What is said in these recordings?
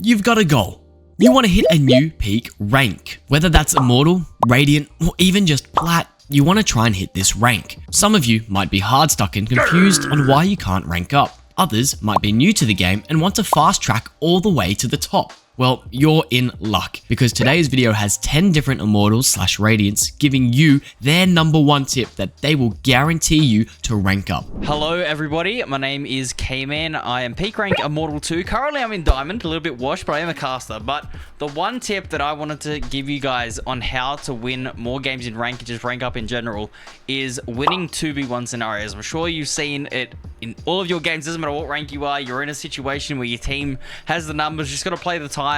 You've got a goal. You want to hit a new peak rank. Whether that's Immortal, Radiant, or even just Plat, you want to try and hit this rank. Some of you might be hard stuck and confused on why you can't rank up. Others might be new to the game and want to fast track all the way to the top. Well, you're in luck, because today's video has 10 different Immortals/Radiants giving you their #1 tip that they will guarantee you to rank up. Hello everybody, my name is K-Man. I am peak rank Immortal 2. Currently I'm in Diamond, a little bit washed, but I am a caster. But the one tip that I wanted to give you guys on how to win more games in rank and just rank up in general is winning 2v1 scenarios. I'm sure you've seen it in all of your games. Doesn't matter what rank you are, you're in a situation where your team has the numbers, just got to play the time,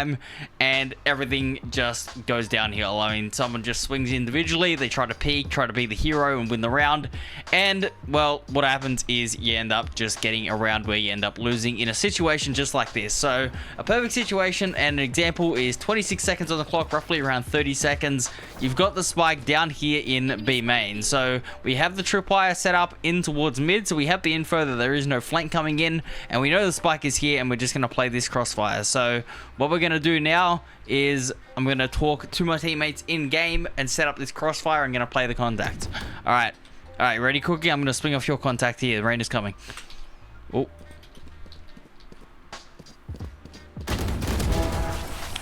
and everything just goes downhill. I mean, someone just swings individually, they try to peek, try to be the hero and win the round, and well, what happens is you end up just getting a round where you end up losing in a situation just like this. So a perfect situation and an example is 26 seconds on the clock, roughly around 30 seconds. You've got the spike down here in B main, so we have the tripwire set up in towards mid, so we have the info that there is no flank coming in, and we know the spike is here, and we're just going to play this crossfire. So what we're going to do now is I'm going to talk to my teammates in game and set up this crossfire. I'm going to play the contact. All right, ready, Cookie? I'm going to swing off your contact here. The rain is coming. Oh.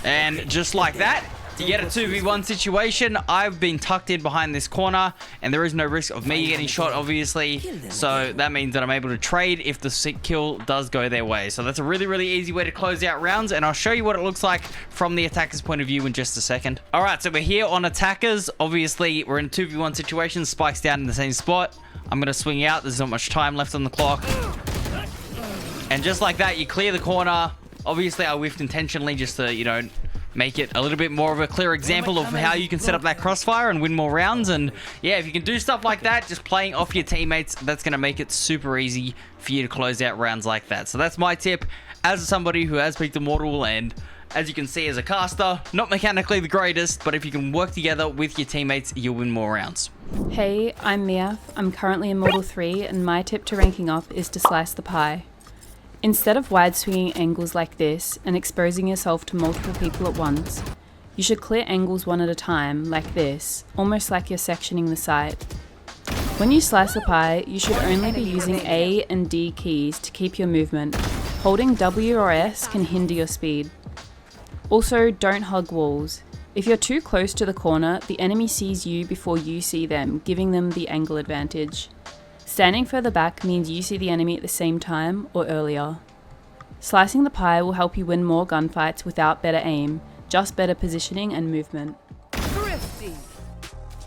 And just like that, to get a 2v1 situation, I've been tucked in behind this corner, and there is no risk of me getting shot, obviously. So that means that I'm able to trade if the sick kill does go their way. So that's a really, really easy way to close out rounds, and I'll show you what it looks like from the attacker's point of view in just a second. All right, so we're here on attackers. Obviously, we're in a 2v1 situation. Spike's down in the same spot. I'm going to swing out. There's not much time left on the clock. And just like that, you clear the corner. Obviously, I whiffed intentionally just to, you know, make it a little bit more of a clear example of how you can set up that crossfire and win more rounds. And yeah, if you can do stuff like that, just playing off your teammates, that's going to make it super easy for you to close out rounds like that. So that's my tip as somebody who has peaked Immortal, and as you can see, as a caster, not mechanically the greatest, but if you can work together with your teammates, you'll win more rounds. Hey, I'm Miaf. I'm currently Immortal 3, and my tip to ranking up is to slice the pie. Instead of wide swinging angles like this and exposing yourself to multiple people at once, you should clear angles one at a time like this, almost like you're sectioning the site. When you slice the pie, you should only be using A and D keys to keep your movement. Holding W or S can hinder your speed. Also, don't hug walls. If you're too close to the corner, the enemy sees you before you see them, giving them the angle advantage. Standing further back means you see the enemy at the same time or earlier. Slicing the pie will help you win more gunfights without better aim, just better positioning and movement.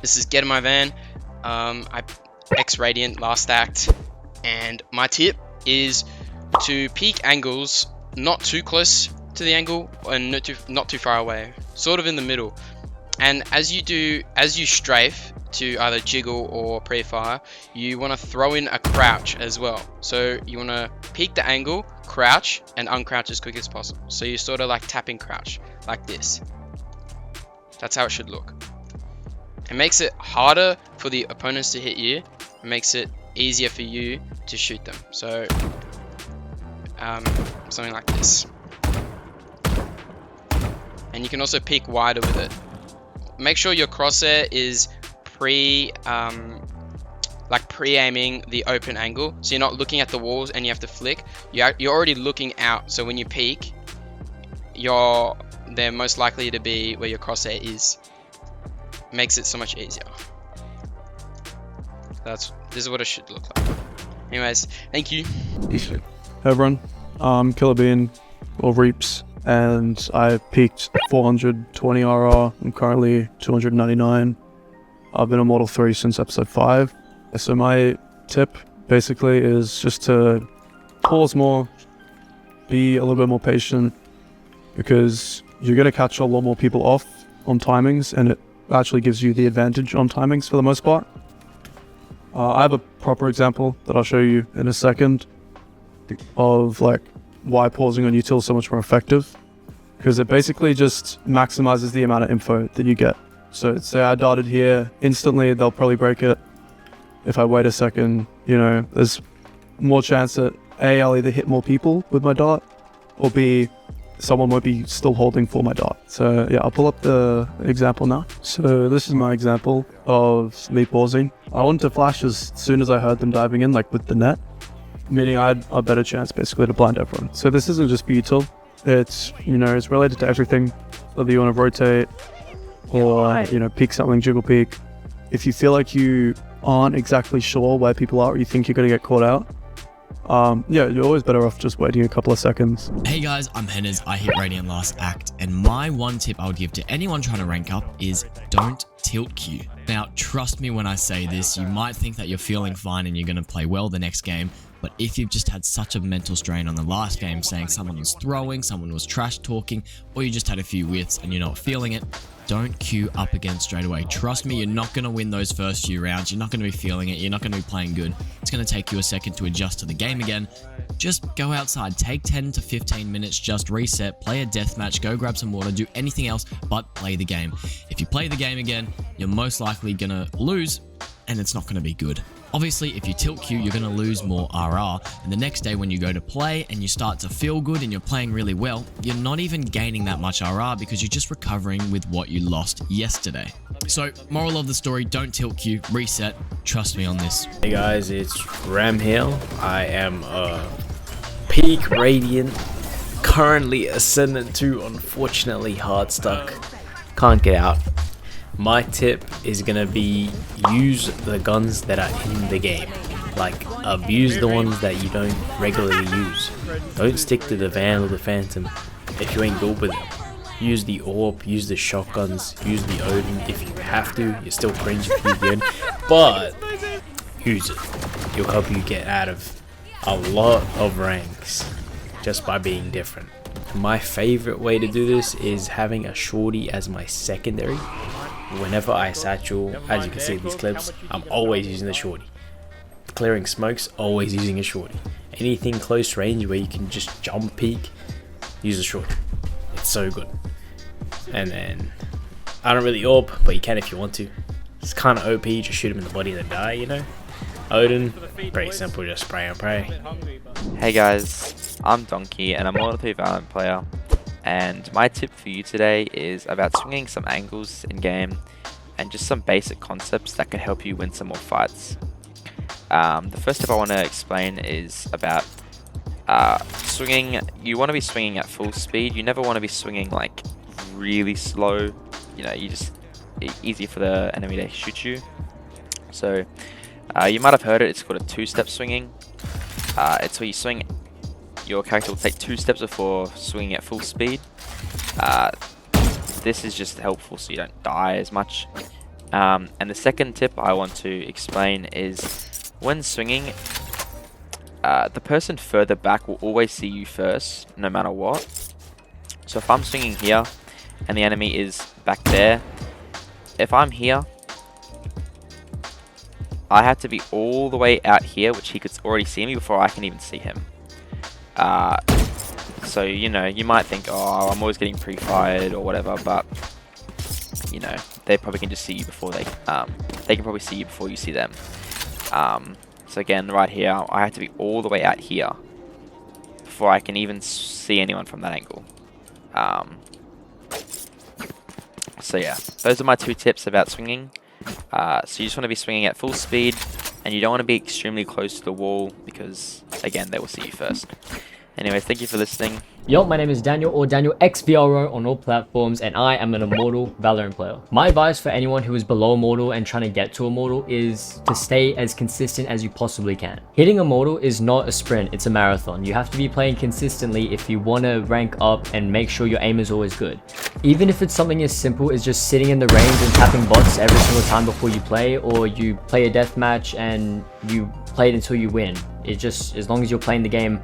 This is Get in My Van. I X-Radiant last act, and my tip is to peak angles not too close to the angle and not too far away, sort of in the middle. And as you strafe to either jiggle or pre-fire, you want to throw in a crouch as well. So you want to peak the angle, crouch, and uncrouch as quick as possible. So you sort of like tapping crouch like this. That's how it should look. It makes it harder for the opponents to hit you. It makes it easier for you to shoot them. So something like this. And you can also peek wider with it. Make sure your crosshair is pre-aiming the open angle, so you're not looking at the walls and you have to flick. You're already looking out, so when you peek, they're most likely to be where your crosshair is. Makes it so much easier. This is what it should look like. Anyways, thank you. Hey everyone, Killer Bean or Reaps, and I peaked 420 RR. I'm currently 299. I've been Immortal 3 since episode 5. So my tip basically is just to pause more, be a little bit more patient, because you're going to catch a lot more people off on timings, and it actually gives you the advantage on timings for the most part. I have a proper example that I'll show you in a second of like why pausing on util is so much more effective, because it basically just maximizes the amount of info that you get. So say I darted here, instantly they'll probably break it. If I wait a second, you know, there's more chance that A, I'll either hit more people with my dart, or B, someone might be still holding for my dot. So yeah, I'll pull up the example now. So this is my example of me pausing. I wanted to flash as soon as I heard them diving in, like with the net, meaning I had a better chance basically to blind everyone. So this isn't just beautiful. It's, it's related to everything, whether you want to rotate or, peek something, jiggle peek. If you feel like you aren't exactly sure where people are or you think you're going to get caught out, you're always better off just waiting a couple of seconds. Hey guys, I'm Henners, I hit Radiant last act, and my one tip I would give to anyone trying to rank up is don't tilt queue. Now, trust me when I say this, you might think that you're feeling fine and you're going to play well the next game, but if you've just had such a mental strain on the last game saying someone was throwing, someone was trash talking, or you just had a few whiffs and you're not feeling it, don't queue up again straight away. Trust me, you're not going to win those first few rounds. You're not going to be feeling it. You're not going to be playing good. It's going to take you a second to adjust to the game again. Just go outside. Take 10 to 15 minutes. Just reset. Play a deathmatch. Go grab some water. Do anything else but play the game. If you play the game again, you're most likely going to lose, and it's not going to be good. Obviously, if you tilt queue, you're going to lose more RR, and the next day when you go to play and you start to feel good and you're playing really well, you're not even gaining that much RR because you're just recovering with what you lost yesterday. So, moral of the story, don't tilt queue, reset, trust me on this. Hey guys, it's Ram here. I am a peak Radiant, currently Ascendant 2, unfortunately hard stuck, can't get out. My tip is gonna be use the guns that are in the game. Like, abuse the ones that you don't regularly use. Don't stick to the Van or the Phantom if you ain't good with it. Use the AWP, use the shotguns, use the Odin if you have to. You're still cringe if you good, but use it. It'll help you get out of a lot of ranks just by being different. My favorite way to do this is having a shorty as my secondary. Whenever I satchel, as you can see in these clips, I'm always using the shorty. Clearing smokes, always using a shorty. Anything close range where you can just jump peek, use a shorty. It's so good. And then, I don't really AWP, but you can if you want to. It's kind of OP, just shoot him in the body and then die, Odin, pretty simple, just spray and pray. Hey guys, I'm Donkey and I'm a Model 3 Valorant player. And my tip for you today is about swinging some angles in game and just some basic concepts that can help you win some more fights. The first tip I want to explain is about swinging. You want to be swinging at full speed. You never want to be swinging like really slow. Easier for the enemy to shoot you. So you might have heard it. It's called a two-step swinging. It's where you swing. Your character will take 2 steps before swinging at full speed. This is just helpful so you don't die as much. And the second tip I want to explain is when swinging, the person further back will always see you first, no matter what. So if I'm swinging here and the enemy is back there, if I'm here, I have to be all the way out here, which he could already see me before I can even see him. So you might think, oh, I'm always getting pre-fired or whatever, but they probably can just see you before they can probably see you before you see them. So again, right here, I have to be all the way out here before I can even see anyone from that angle. So yeah, those are my 2 tips about swinging. So you just want to be swinging at full speed, and you don't want to be extremely close to the wall because, again, they will see you first. Anyways, thank you for listening. Yo, my name is Daniel, or Daniel XVRO on all platforms, and I am an Immortal Valorant player. My advice for anyone who is below Immortal and trying to get to Immortal is to stay as consistent as you possibly can. Hitting Immortal is not a sprint, it's a marathon. You have to be playing consistently if you want to rank up and make sure your aim is always good. Even if it's something as simple as just sitting in the range and tapping bots every single time before you play, or you play a deathmatch and you play it until you win. It's just, as long as you're playing the game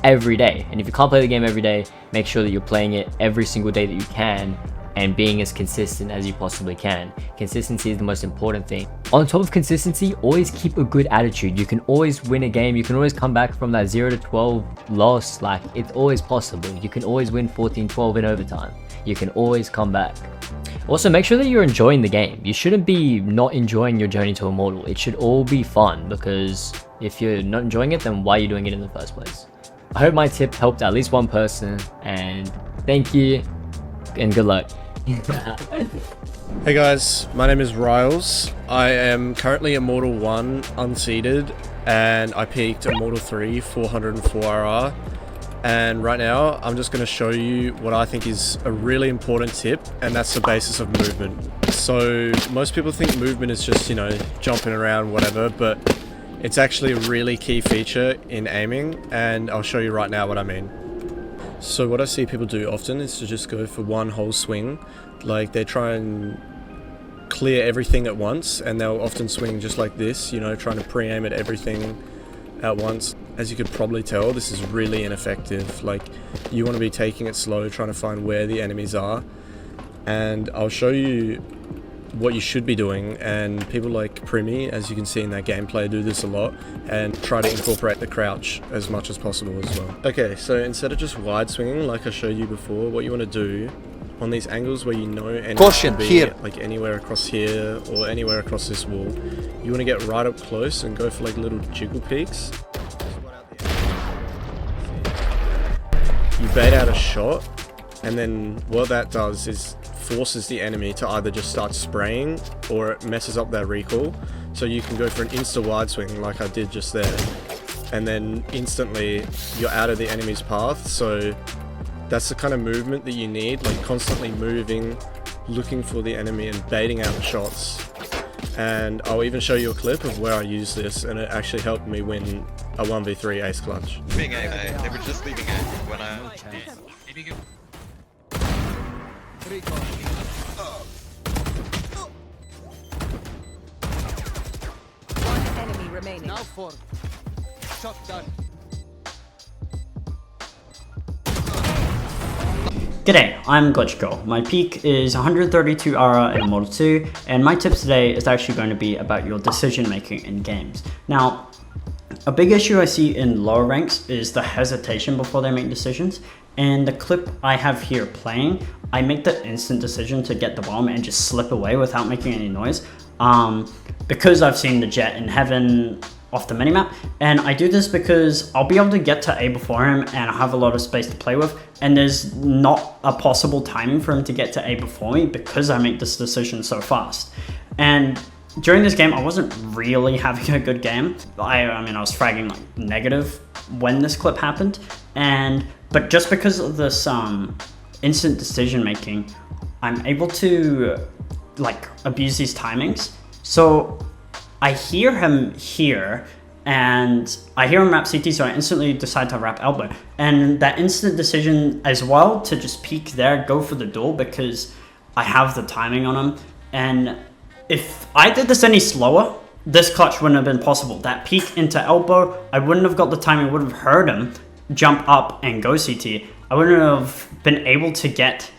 every day. And if you can't play the game every day, make sure that you're playing it every single day that you can and being as consistent as you possibly can. Consistency is the most important thing. On top of consistency, always keep a good attitude. You can always win a game. You can always come back from that 0-12 loss. Like, it's always possible. You can always win 14-12 in overtime. You can always come back. Also, make sure that you're enjoying the game. You shouldn't be not enjoying your journey to Immortal. It should all be fun, because if you're not enjoying it, then why are you doing it in the first place? I hope my tip helped at least one person, and Thank you, and good luck. Hey guys, my name is Riles. I am currently Immortal 1 unseeded, and I peaked Immortal 3 404 RR. And right now, I'm just going to show you what I think is a really important tip, and that's the basis of movement. So most people think movement is just, you know, jumping around, whatever, but it's actually a really key feature in aiming, and I'll show you right now what I mean. So what I see people do often is to just go for one whole swing. Like, they try and clear everything at once, and they'll often swing just like this, you know, trying to pre-aim at everything at once. As you could probably tell, this is really ineffective. Like, you want to be taking it slow, trying to find where the enemies are, and I'll show you what you should be doing. And people like Primi, as you can see in their gameplay, do this a lot and try to incorporate the crouch as much as possible as well. Okay, so instead of just wide swinging like I showed you before, what you want to do on these angles where you know enemies can be here, like anywhere across here or anywhere across this wall, you want to get right up close and go for like little jiggle peeks. You bait out a shot, and then what that does is forces the enemy to either just start spraying or it messes up their recall. So you can go for an insta wide swing like I did just there, and then instantly you're out of the enemy's path. So that's the kind of movement that you need, like constantly moving, looking for the enemy and baiting out shots. And I'll even show you a clip of where I use this, and it actually helped me win a 1v3 ace clutch. Leaving A, they were just leaving A when I... One enemy remaining. Now for shotgun. G'day, I'm Glitchgirl. My peak is 132 RR in Immortal 2, and my tip today is actually going to be about your decision making in games. Now, a big issue I see in lower ranks is the hesitation before they make decisions, and the clip I have here playing, I make the instant decision to get the bomb and just slip away without making any noise, because I've seen the Jet in Heaven off the minimap, and I do this because I'll be able to get to A before him and I have a lot of space to play with, and there's not a possible timing for him to get to A before me because I make this decision so fast. And during this game, I wasn't really having a good game. I mean, I was fragging like negative when this clip happened, but just because of this instant decision making, I'm able to like abuse these timings. So I hear him here, and I hear him wrap CT, so I instantly decide to wrap elbow. And that instant decision as well to just peek there, go for the duel, because I have the timing on him. And if I did this any slower, this clutch wouldn't have been possible. That peek into elbow, I wouldn't have got the timing, would have heard him jump up and go CT. I wouldn't have been able to get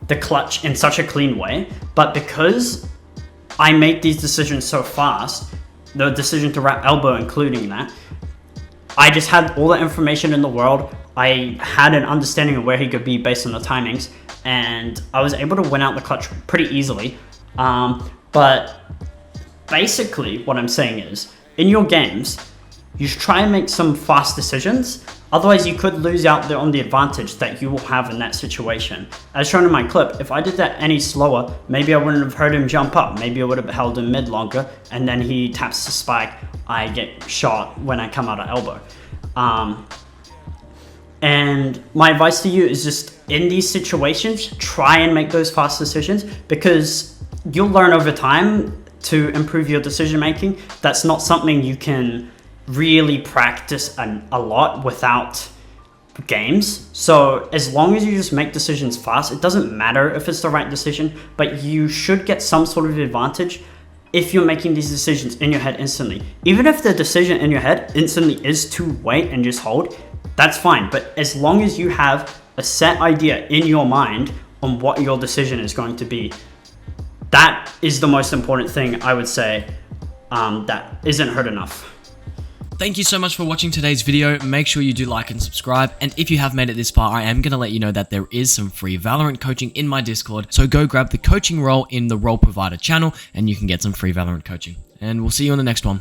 the clutch in such a clean way. But because I make these decisions so fast, the decision to wrap elbow including that, I just had all the information in the world. I had an understanding of where he could be based on the timings, and I was able to win out the clutch pretty easily. But basically what I'm saying is, in your games, you should try and make some fast decisions. Otherwise, you could lose out on the advantage that you will have in that situation. As shown in my clip, if I did that any slower, maybe I wouldn't have heard him jump up. Maybe I would have held him mid longer, and then he taps the spike. I get shot when I come out of elbow. And my advice to you is just, in these situations, try and make those fast decisions, because you'll learn over time to improve your decision making. That's not something you can really practice a lot without games. So as long as you just make decisions fast, it doesn't matter if it's the right decision, but you should get some sort of advantage if you're making these decisions in your head instantly. Even if the decision in your head instantly is to wait and just hold, that's fine. But as long as you have a set idea in your mind on what your decision is going to be, that is the most important thing, I would say, that isn't heard enough. Thank you so much for watching today's video. Make sure you do like and subscribe. And if you have made it this far, I am going to let you know that there is some free Valorant coaching in my Discord. So go grab the coaching role in the Role Provider channel and you can get some free Valorant coaching. And we'll see you on the next one.